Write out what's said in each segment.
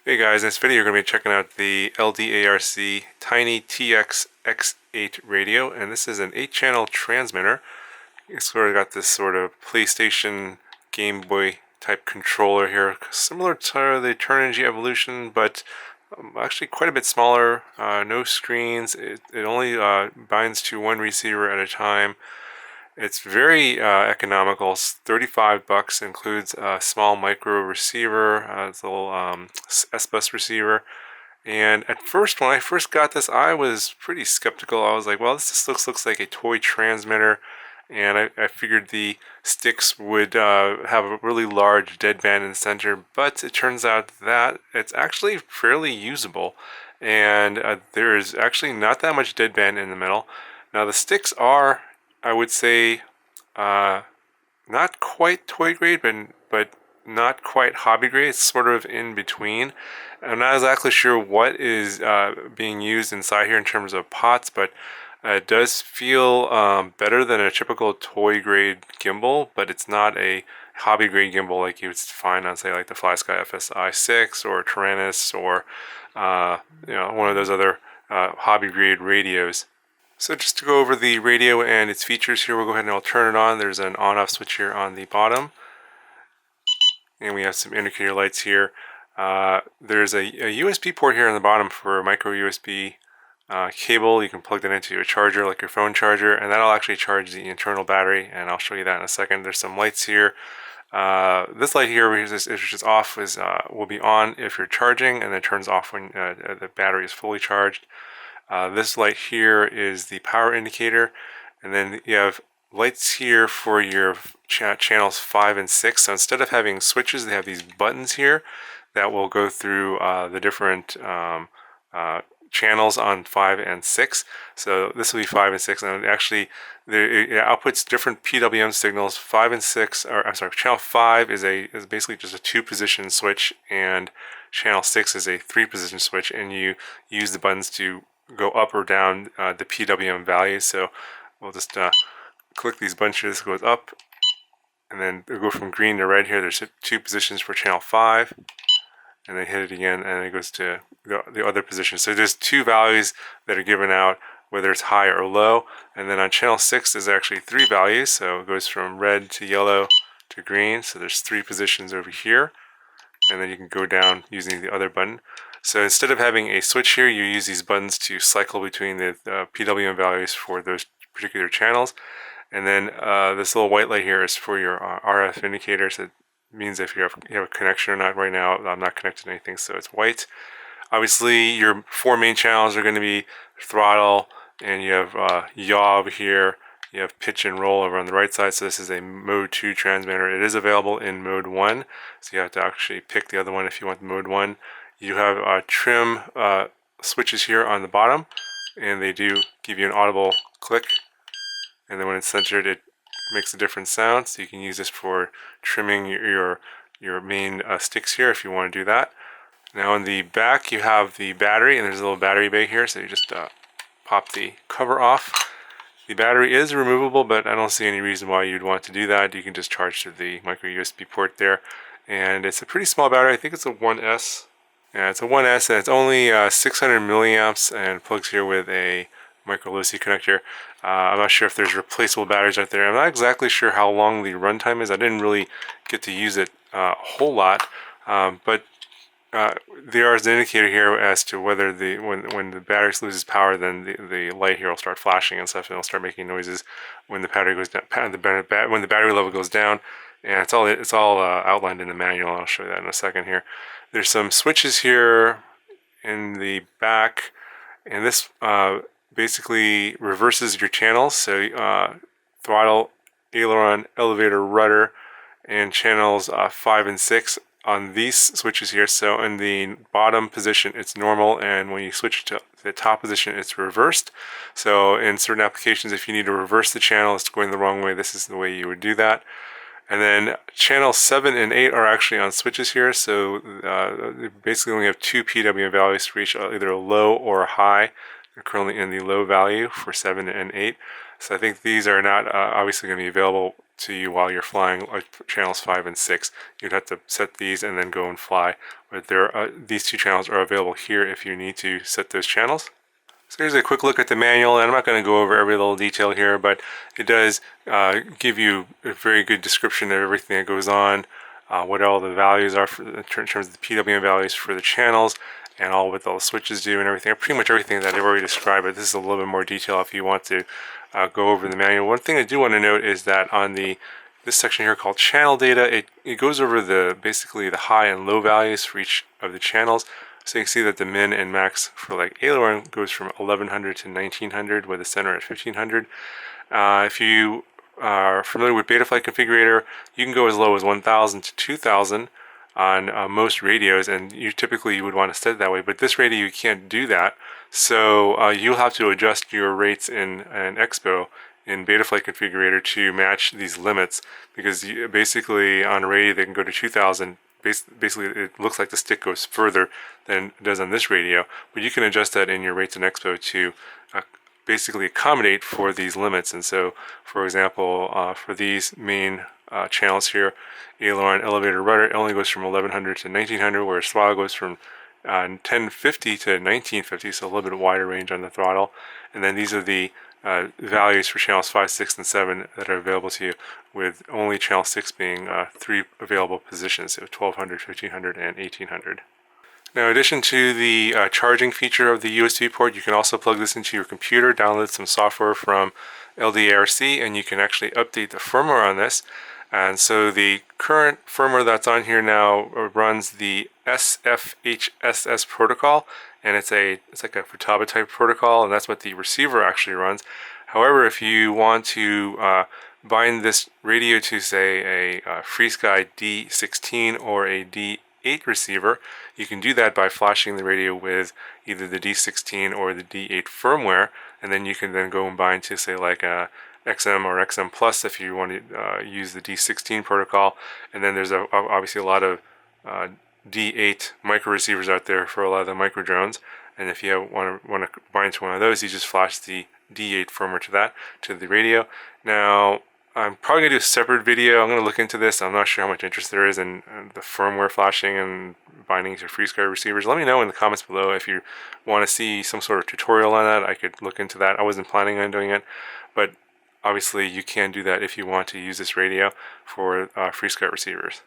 Hey guys, in this video you're going to be checking out the LDARC Tiny TX X8 radio, and this is an 8-channel transmitter. It's sort of got this sort of PlayStation Game Boy type controller here, similar to the Turnigy Evolution, but actually quite a bit smaller. No screens. It only binds to one receiver at a time. It's very economical. It's $35. Includes a small micro receiver, a little S-Bus receiver. And at first, when I first got this, I was pretty skeptical. I was like, well, this just looks like a toy transmitter. And I figured the sticks would have a really large deadband in the center, but it turns out that it's actually fairly usable. And there is actually not that much deadband in the middle. Now the sticks are, I would say, not quite toy grade, but not quite hobby grade. It's sort of in between. I'm not exactly sure what is being used inside here in terms of pots, but it does feel better than a typical toy grade gimbal, but it's not a hobby grade gimbal like you would find on, say, like the FlySky FSI 6 or Taranis or one of those other hobby grade radios. So just to go over the radio and its features here, we'll go ahead and I'll turn it on. There's an on-off switch here on the bottom. And we have some indicator lights here. There's a USB port here on the bottom for a micro USB cable. You can plug that into a charger like your phone charger, and that'll actually charge the internal battery, and I'll show you that in a second. There's some lights here. This light here, which is off, will be on if you're charging, and then turns off when the battery is fully charged. This light here is the power indicator, and then you have lights here for your channels 5 and 6. So instead of having switches, they have these buttons here that will go through the different channels on 5 and 6. So this will be 5 and 6, and actually it outputs different PWM signals. 5 and 6, or I'm sorry, channel 5 is basically just a 2-position switch, and channel 6 is a 3-position switch, and you use the buttons to go up or down the PWM values. So we'll just click these bunches. It goes up, and then it'll go from green to red here. There's 2 positions for channel 5, and then hit it again, and it goes to the other position. So there's 2 values that are given out, whether it's high or low. And then on channel 6 there's actually 3 values, so it goes from red to yellow to green. So there's 3 positions over here, and then you can go down using the other button. So instead of having a switch here, you use these buttons to cycle between the PWM values for those particular channels. And then this little white light here is for your RF indicator. So it means if you have a connection or not. Right now I'm not connected to anything, so it's white. Obviously your 4 main channels are going to be throttle, and you have yaw over here. You have pitch and roll over on the right side. So this is a mode 2 transmitter. It is available in mode 1, so you have to actually pick the other one if you want mode 1. You have trim switches here on the bottom, and they do give you an audible click, and then when it's centered it makes a different sound. So you can use this for trimming your main sticks here if you want to do that. Now in the back you have the battery, and there's a little battery bay here, so you just pop the cover off. The battery is removable, but I don't see any reason why you'd want to do that. You can just charge to the micro USB port there, and it's a pretty small battery. I think it's a 1S. Yeah, it's a 1S, and it's only 600 milliamps, and plugs here with a micro low-C connector. I'm not sure if there's replaceable batteries out there. I'm not exactly sure how long the runtime is. I didn't really get to use it a whole lot, but there is an indicator here as to whether when the battery loses power, then the light here will start flashing and stuff, and it'll start making noises when the battery goes down, when the battery level goes down. And it's all outlined in the manual. I'll show you that in a second here. There's some switches here in the back, and this basically reverses your channels. So throttle, aileron, elevator, rudder, and channels 5 and 6 on these switches here. So in the bottom position it's normal, and when you switch to the top position it's reversed. So in certain applications, if you need to reverse the channel, it's going the wrong way, this is the way you would do that. And then channels 7 and 8 are actually on switches here, so basically only have 2 PWM values for each, either a low or a high. They're currently in the low value for 7 and 8. So I think these are not obviously going to be available to you while you're flying, like channels 5 and 6. You'd have to set these and then go and fly. But these two channels are available here if you need to set those channels. So here's a quick look at the manual, and I'm not going to go over every little detail here, but it does give you a very good description of everything that goes on, what all the values are in terms of the PWM values for the channels, and what all the switches do and everything. Pretty much everything that I've already described, but this is a little bit more detail if you want to go over the manual. One thing I do want to note is that on this section here called channel data, it goes over basically the high and low values for each of the channels. So you can see that the min and max for like Aileron goes from 1100 to 1900 with the center at 1500. If you are familiar with Betaflight Configurator, you can go as low as 1000 to 2000 on most radios, and you typically would want to set it that way, but this radio you can't do that. So you'll have to adjust your rates in Expo in Betaflight Configurator to match these limits, because basically on a radio they can go to 2000. Basically, it looks like the stick goes further than it does on this radio, but you can adjust that in your rates in Expo to basically accommodate for these limits. And so, for example, for these main channels here, aileron, elevator, rudder, it only goes from 1100 to 1900, whereas throttle goes from 1050 to 1950, so a little bit wider range on the throttle. And then these are the values for channels 5, 6, and 7 that are available to you, with only channel 6 being 3 available positions, so 1200, 1500, and 1800. Now, in addition to the charging feature of the USB port, you can also plug this into your computer, download some software from LDARC, and you can actually update the firmware on this. And so the current firmware that's on here now runs the SFHSS protocol, and it's like a Futaba type protocol, and that's what the receiver actually runs. However, if you want to bind this radio to, say, a FrSky D16 or a D8 receiver, you can do that by flashing the radio with either the D16 or the D8 firmware, and then you can then go and bind to, say, like a XM or XM Plus if you want to use the D16 protocol. And then there's obviously a lot of D8 micro receivers out there for a lot of the micro drones, and if you want to bind to one of those, you just flash the D8 firmware to the radio. Now, I'm probably going to do a separate video. I'm going to look into this. I'm not sure how much interest there is in the firmware flashing and binding to FrSky receivers. Let me know in the comments below if you want to see some sort of tutorial on that. I could look into that. I wasn't planning on doing it, but obviously you can do that if you want to use this radio for FrSky receivers.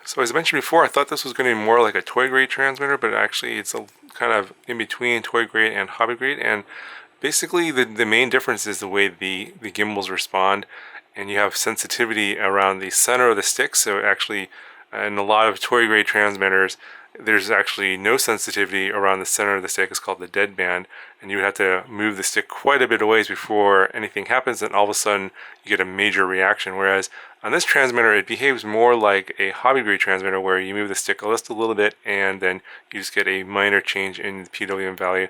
So as I mentioned before, I thought this was going to be more like a toy grade transmitter, but actually it's a kind of in between toy grade and hobby grade. And basically the main difference is the way the gimbals respond, and you have sensitivity around the center of the stick. So actually in a lot of toy grade transmitters, there's actually no sensitivity around the center of the stick. It's called the dead band, and you would have to move the stick quite a bit of ways before anything happens, and all of a sudden you get a major reaction. Whereas on this transmitter, it behaves more like a hobby grade transmitter, where you move the stick just a little bit and then you just get a minor change in the PWM value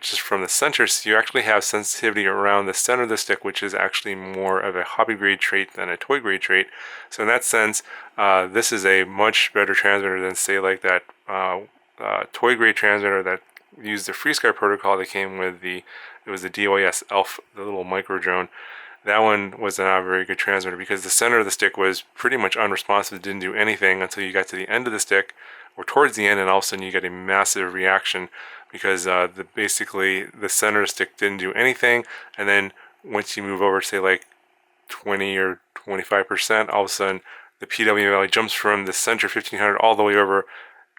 just from the center. So you actually have sensitivity around the center of the stick, which is actually more of a hobby grade trait than a toy grade trait. So in that sense, this is a much better transmitter than, say, like that toy grade transmitter that used the FrSky protocol that came with it was the DOS ELF, the little micro drone. That one was not a very good transmitter because the center of the stick was pretty much unresponsive. It didn't do anything until you got to the end of the stick or towards the end, and all of a sudden you get a massive reaction because basically the center of the stick didn't do anything, and then once you move over, say, like 20 or 25%, all of a sudden the PWM value jumps from the center 1500 all the way over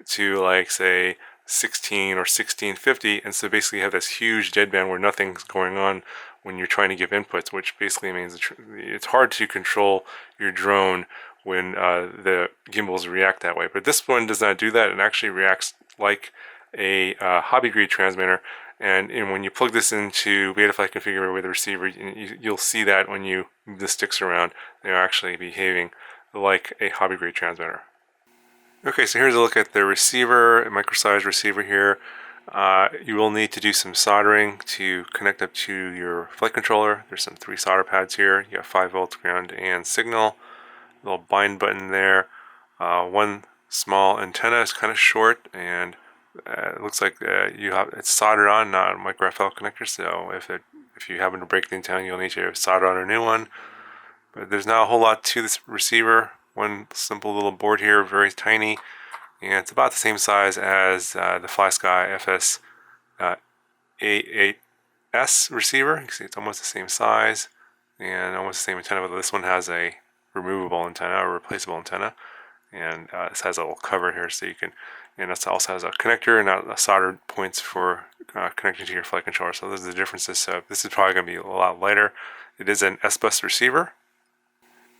to, like, say 16 or 1650, and so basically you have this huge deadband where nothing's going on when you're trying to give inputs, which basically means it's hard to control your drone when the gimbals react that way. But this one does not do that. It actually reacts like a hobby grade transmitter, and when you plug this into Betaflight Configurator with a receiver, you'll see that when you move the sticks around, they're actually behaving like a hobby grade transmitter. Okay, so here's a look at the receiver, a micro-sized receiver here. You will need to do some soldering to connect up to your flight controller. There's some 3 solder pads here. You have 5 volts, ground, and signal. A little bind button there. One small antenna is kind of short, and it looks like it's soldered on, not a micro FL connector. So if you happen to break the antenna, you'll need to solder on a new one. But there's not a whole lot to this receiver. One simple little board here, very tiny, and it's about the same size as the FlySky FS A8S receiver. You can see it's almost the same size and almost the same antenna, but this one has a removable antenna or replaceable antenna, and this has a little cover here so you can, and it also has a connector and a soldered points for connecting to your flight controller. So those are the differences. So this is probably going to be a lot lighter. It is an S-Bus receiver.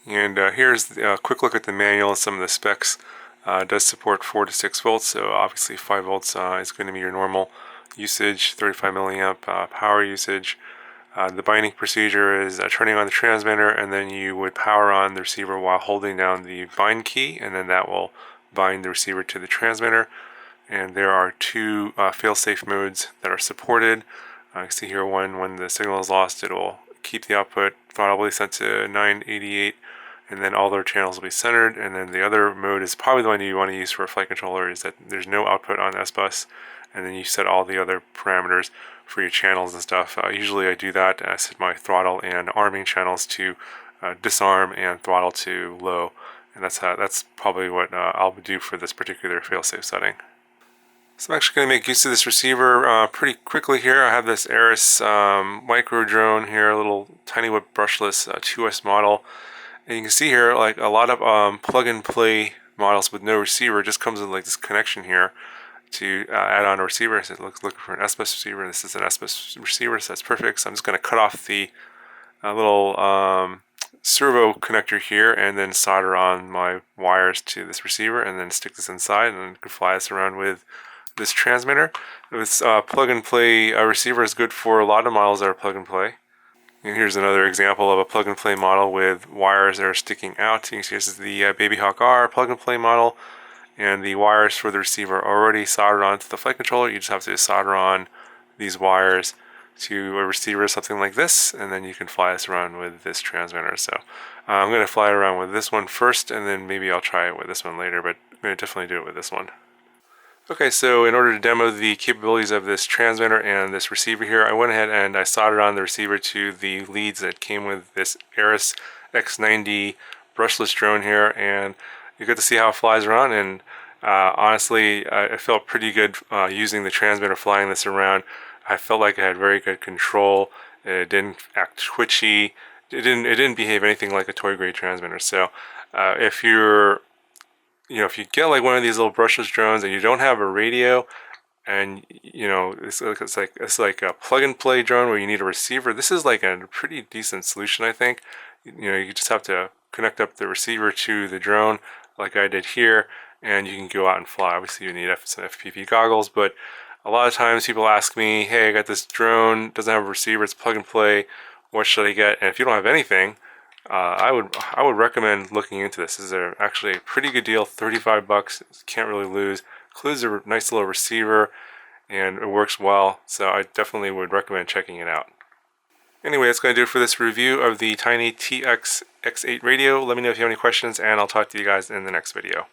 And here's a quick look at the manual and some of the specs. It does support 4 to 6 volts, so obviously 5 volts is going to be your normal usage, 35 milliamp power usage. The binding procedure is turning on the transmitter, and then you would power on the receiver while holding down the bind key, and then that will bind the receiver to the transmitter. And there are 2 fail-safe modes that are supported. You can see here one, when the signal is lost, it will keep the output throttle will be set to 988, and then all their channels will be centered. And then the other mode is probably the one you want to use for a flight controller, is that there's no output on S-Bus, and then you set all the other parameters for your channels and stuff. Usually I do that. I set my throttle and arming channels to disarm and throttle to low, and that's probably what I'll do for this particular failsafe setting. So I'm actually going to make use of this receiver pretty quickly here. I have this Aeris micro drone here, a little tiny whip brushless 2S model. And you can see here, like a lot of plug and play models with no receiver, just comes with like this connection here to add on a receiver. So it looking for an S-Bus receiver. This is an S-Bus receiver, so that's perfect. So I'm just going to cut off the little servo connector here and then solder on my wires to this receiver and then stick this inside, and then you can fly this around with this transmitter. This plug and play receiver is good for a lot of models that are plug and play. And here's another example of a plug and play model with wires that are sticking out. You can see this is the Babyhawk R plug and play model, and the wires for the receiver are already soldered onto the flight controller. You just have to solder on these wires to a receiver, something like this, and then you can fly this around with this transmitter. So I'm going to fly it around with this one first, and then maybe I'll try it with this one later, but I'm going to definitely do it with this one. Okay, so in order to demo the capabilities of this transmitter and this receiver here, I went ahead and I soldered on the receiver to the leads that came with this Aeris X90 brushless drone here, and you get to see how it flies around. And honestly, I felt pretty good using the transmitter, flying this around. I felt like I had very good control. It didn't act twitchy. It didn't behave anything like a toy grade transmitter. So if you get like one of these little brushless drones and you don't have a radio, and it's like a plug and play drone where you need a receiver, this is like a pretty decent solution, I think. You just have to connect up the receiver to the drone like I did here, and you can go out and fly. Obviously you need some FPV goggles, but a lot of times people ask me, hey, I got this drone, doesn't have a receiver, it's plug and play, what should I get? And if you don't have anything, I would recommend looking into this. This is actually a pretty good deal, 35 bucks. Can't really lose. Includes a nice little receiver, and it works well. So I definitely would recommend checking it out. Anyway, that's going to do it for this review of the Tiny TX X8 radio. Let me know if you have any questions, and I'll talk to you guys in the next video.